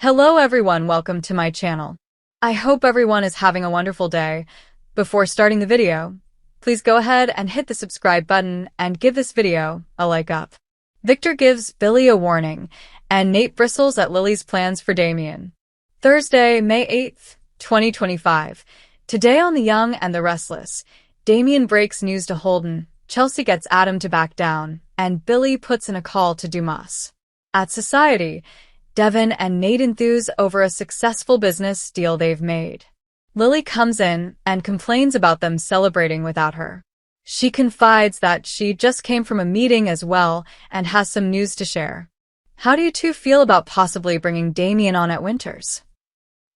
Hello everyone, welcome to my channel. I hope everyone is having a wonderful day. Before starting the video, please go ahead and hit the subscribe button and give this video a like up. Victor gives Billy a warning, and Nate bristles at Lily's plans for Damien. Thursday, May 8th, 2025. Today on The Young and the Restless, Damien breaks news to Holden, Chelsea gets Adam to back down, and Billy puts in a call to Dumas. At Society, Devin and Nate enthuse over a successful business deal they've made. Lily comes in and complains about them celebrating without her. She confides that she just came from a meeting as well and has some news to share. How do you two feel about possibly bringing Damien on at Winters?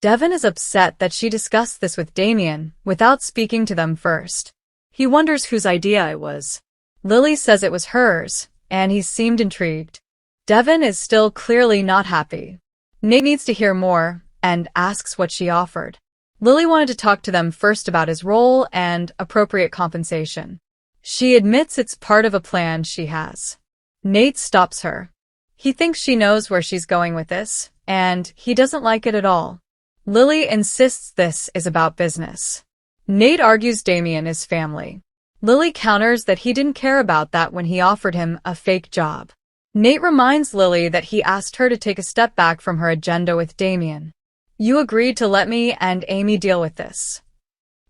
Devin is upset that she discussed this with Damien without speaking to them first. He wonders whose idea it was. Lily says it was hers, and he seemed intrigued. Devin is still clearly not happy. Nate needs to hear more and asks what she offered. Lily wanted to talk to them first about his role and appropriate compensation. She admits it's part of a plan she has. Nate stops her. He thinks she knows where she's going with this, and he doesn't like it at all. Lily insists this is about business. Nate argues Damien is family. Lily counters that he didn't care about that when he offered him a fake job. Nate reminds Lily that he asked her to take a step back from her agenda with Damien. You agreed to let me and Amy deal with this.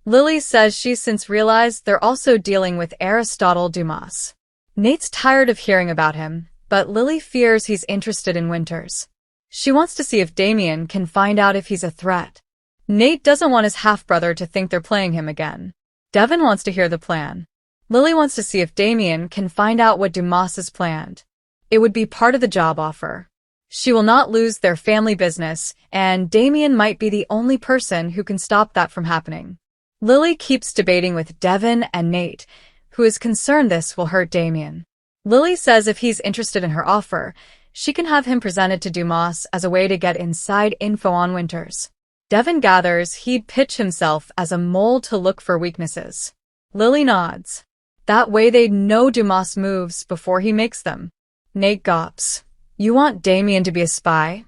Lily says she's since realized they're also dealing with Aristotle Dumas. Nate's tired of hearing about him, but Lily fears he's interested in Winters. She wants to see if Damien can find out if he's a threat. Nate doesn't want his half-brother to think they're playing him again. Devin wants to hear the plan. Lily wants to see if Damien can find out what Dumas has planned. It would be part of the job offer. She will not lose their family business, and Damien might be the only person who can stop that from happening. Lily keeps debating with Devin and Nate, who is concerned this will hurt Damien. Lily says if he's interested in her offer, she can have him presented to Dumas as a way to get inside info on Winters. Devin gathers he'd pitch himself as a mole to look for weaknesses. Lily nods. That way they'd know Dumas' moves before he makes them. Nate gawps. You want Damien to be a spy?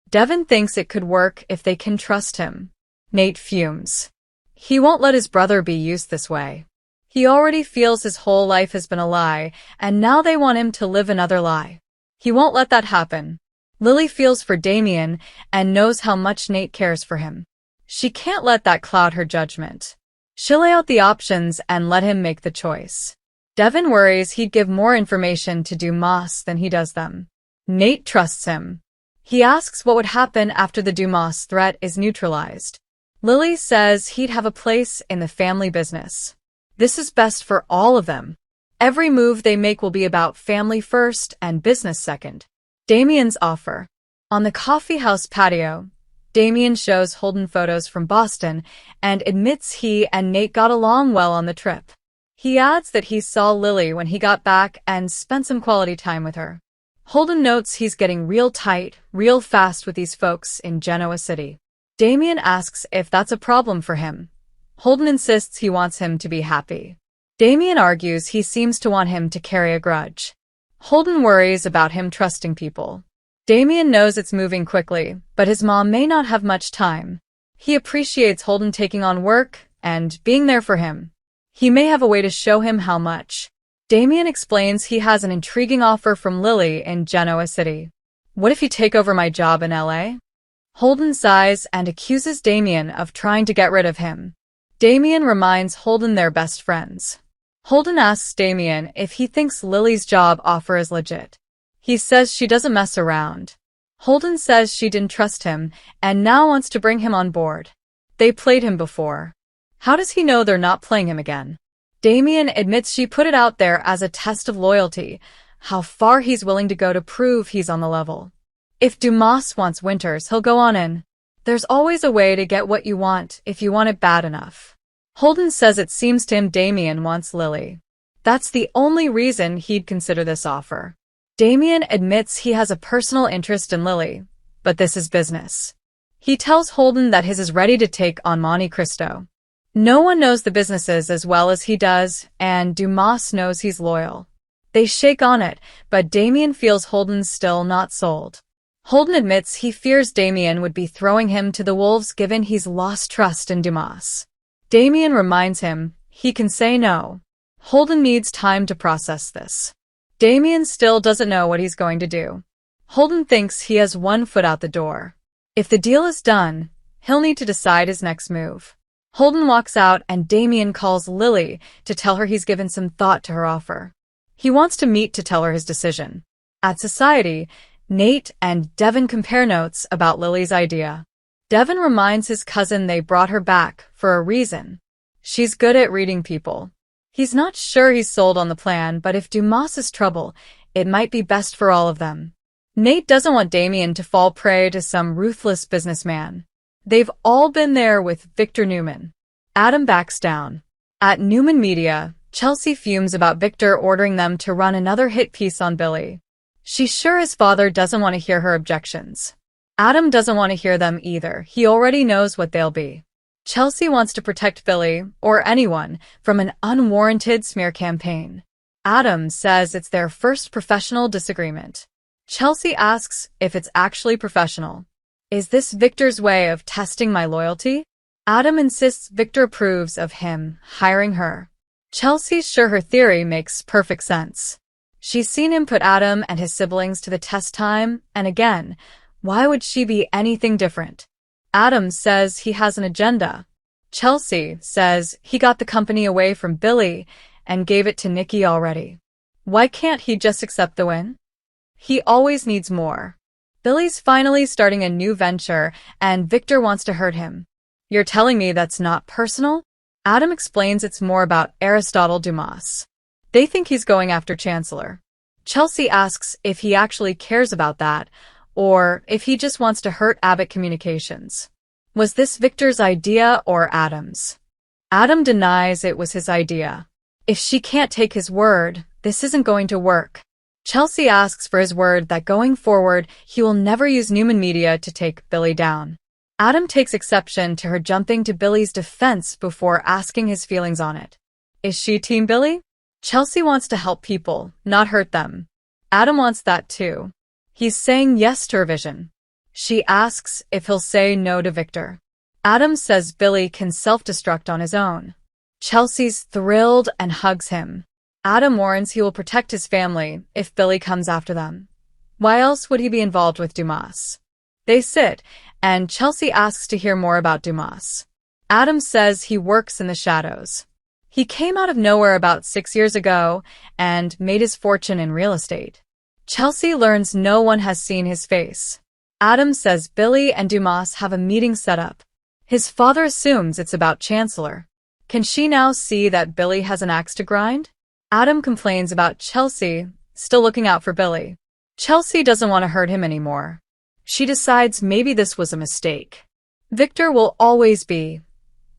Devin thinks it could work if they can trust him. Nate fumes. He won't let his brother be used this way. He already feels his whole life has been a lie, and now they want him to live another lie. He won't let that happen. Lily feels for Damien and knows how much Nate cares for him. She can't let that cloud her judgment. She'll lay out the options and let him make the choice. Devin worries he'd give more information to Dumas than he does them. Nate trusts him. He asks what would happen after the Dumas threat is neutralized. Lily says he'd have a place in the family business. This is best for all of them. Every move they make will be about family first and business second. Damien's offer. On the coffeehouse patio, Damien shows Holden photos from Boston and admits he and Nate got along well on the trip. He adds that he saw Lily when he got back and spent some quality time with her. Holden notes he's getting real tight, real fast with these folks in Genoa City. Damien asks if that's a problem for him. Holden insists he wants him to be happy. Damien argues he seems to want him to carry a grudge. Holden worries about him trusting people. Damien knows it's moving quickly, but his mom may not have much time. He appreciates Holden taking on work and being there for him. He may have a way to show him how much. Damien explains he has an intriguing offer from Lily in Genoa City. What if you take over my job in LA? Holden sighs and accuses Damien of trying to get rid of him. Damien reminds Holden they're best friends. Holden asks Damien if he thinks Lily's job offer is legit. He says she doesn't mess around. Holden says she didn't trust him and now wants to bring him on board. They played him before. How does he know they're not playing him again? Damien admits she put it out there as a test of loyalty, how far he's willing to go to prove he's on the level. If Dumas wants Winters, he'll go on in. There's always a way to get what you want if you want it bad enough. Holden says it seems to him Damien wants Lily. That's the only reason he'd consider this offer. Damien admits he has a personal interest in Lily, but this is business. He tells Holden that his is ready to take on Monte Cristo. No one knows the businesses as well as he does, and Dumas knows he's loyal. They shake on it, but Damien feels Holden's still not sold. Holden admits he fears Damien would be throwing him to the wolves given he's lost trust in Dumas. Damien reminds him he can say no. Holden needs time to process this. Damien still doesn't know what he's going to do. Holden thinks he has one foot out the door. If the deal is done, he'll need to decide his next move. Holden walks out and Damien calls Lily to tell her he's given some thought to her offer. He wants to meet to tell her his decision. At Society, Nate and Devin compare notes about Lily's idea. Devin reminds his cousin they brought her back for a reason. She's good at reading people. He's not sure he's sold on the plan, but if Dumas is trouble, it might be best for all of them. Nate doesn't want Damien to fall prey to some ruthless businessman. They've all been there with Victor Newman. Adam backs down. At Newman Media, Chelsea fumes about Victor ordering them to run another hit piece on Billy. She's sure his father doesn't want to hear her objections. Adam doesn't want to hear them either. He already knows what they'll be. Chelsea wants to protect Billy, or anyone, from an unwarranted smear campaign. Adam says it's their first professional disagreement. Chelsea asks if it's actually professional. Is this Victor's way of testing my loyalty? Adam insists Victor approves of him hiring her. Chelsea's sure her theory makes perfect sense. She's seen him put Adam and his siblings to the test time and again. Why would she be anything different? Adam says he has an agenda. Chelsea says he got the company away from Billy and gave it to Nikki already. Why can't he just accept the win? He always needs more. Billy's finally starting a new venture and Victor wants to hurt him. You're telling me that's not personal? Adam explains it's more about Aristotle Dumas. They think he's going after Chancellor. Chelsea asks if he actually cares about that, or if he just wants to hurt Abbott Communications. Was this Victor's idea or Adam's? Adam denies it was his idea. If she can't take his word, this isn't going to work. Chelsea asks for his word that going forward, he will never use Newman Media to take Billy down. Adam takes exception to her jumping to Billy's defense before asking his feelings on it. Is she Team Billy? Chelsea wants to help people, not hurt them. Adam wants that too. He's saying yes to her vision. She asks if he'll say no to Victor. Adam says Billy can self-destruct on his own. Chelsea's thrilled and hugs him. Adam warns he will protect his family if Billy comes after them. Why else would he be involved with Dumas? They sit, and Chelsea asks to hear more about Dumas. Adam says he works in the shadows. He came out of nowhere about 6 years ago and made his fortune in real estate. Chelsea learns no one has seen his face. Adam says Billy and Dumas have a meeting set up. His father assumes it's about Chancellor. Can she now see that Billy has an axe to grind? Adam complains about Chelsea, still looking out for Billy. Chelsea doesn't want to hurt him anymore. She decides maybe this was a mistake. Victor will always be.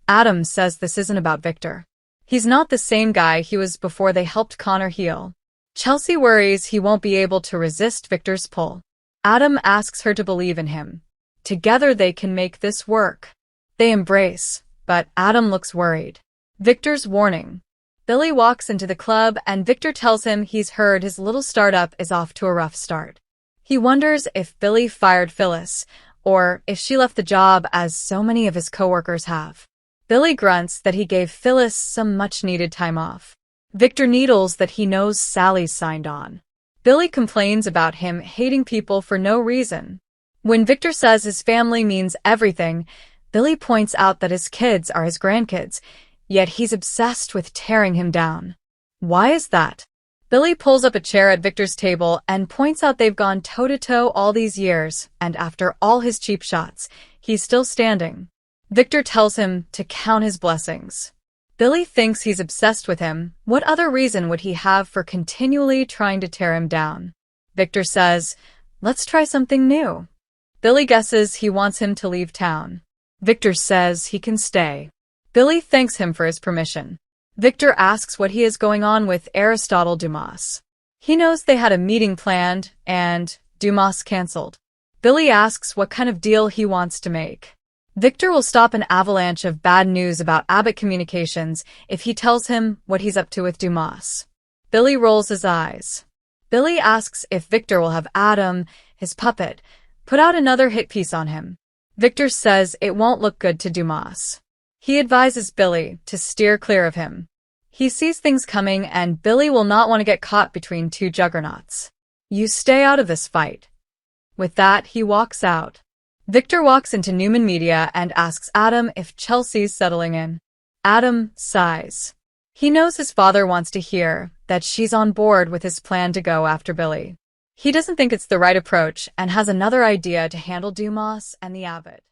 Adam says this isn't about Victor. He's not the same guy he was before they helped Connor heal. Chelsea worries he won't be able to resist Victor's pull. Adam asks her to believe in him. Together they can make this work. They embrace, but Adam looks worried. Victor's warning. Billy walks into the club and Victor tells him he's heard his little startup is off to a rough start. He wonders if Billy fired Phyllis, or if she left the job as so many of his coworkers have. Billy grunts that he gave Phyllis some much-needed time off. Victor needles that he knows Sally's signed on. Billy complains about him hating people for no reason. When Victor says his family means everything, Billy points out that his kids are his grandkids, yet he's obsessed with tearing him down. Why is that? Billy pulls up a chair at Victor's table and points out they've gone toe-to-toe all these years, and after all his cheap shots, he's still standing. Victor tells him to count his blessings. Billy thinks he's obsessed with him. What other reason would he have for continually trying to tear him down? Victor says, "Let's try something new." Billy guesses he wants him to leave town. Victor says he can stay. Billy thanks him for his permission. Victor asks what he has going on with Aristotle Dumas. He knows they had a meeting planned, and Dumas cancelled. Billy asks what kind of deal he wants to make. Victor will stop an avalanche of bad news about Abbott Communications if he tells him what he's up to with Dumas. Billy rolls his eyes. Billy asks if Victor will have Adam, his puppet, put out another hit piece on him. Victor says it won't look good to Dumas. He advises Billy to steer clear of him. He sees things coming and Billy will not want to get caught between two juggernauts. You stay out of this fight. With that, he walks out. Victor walks into Newman Media and asks Adam if Chelsea's settling in. Adam sighs. He knows his father wants to hear that she's on board with his plan to go after Billy. He doesn't think it's the right approach and has another idea to handle Dumas and the Abbott.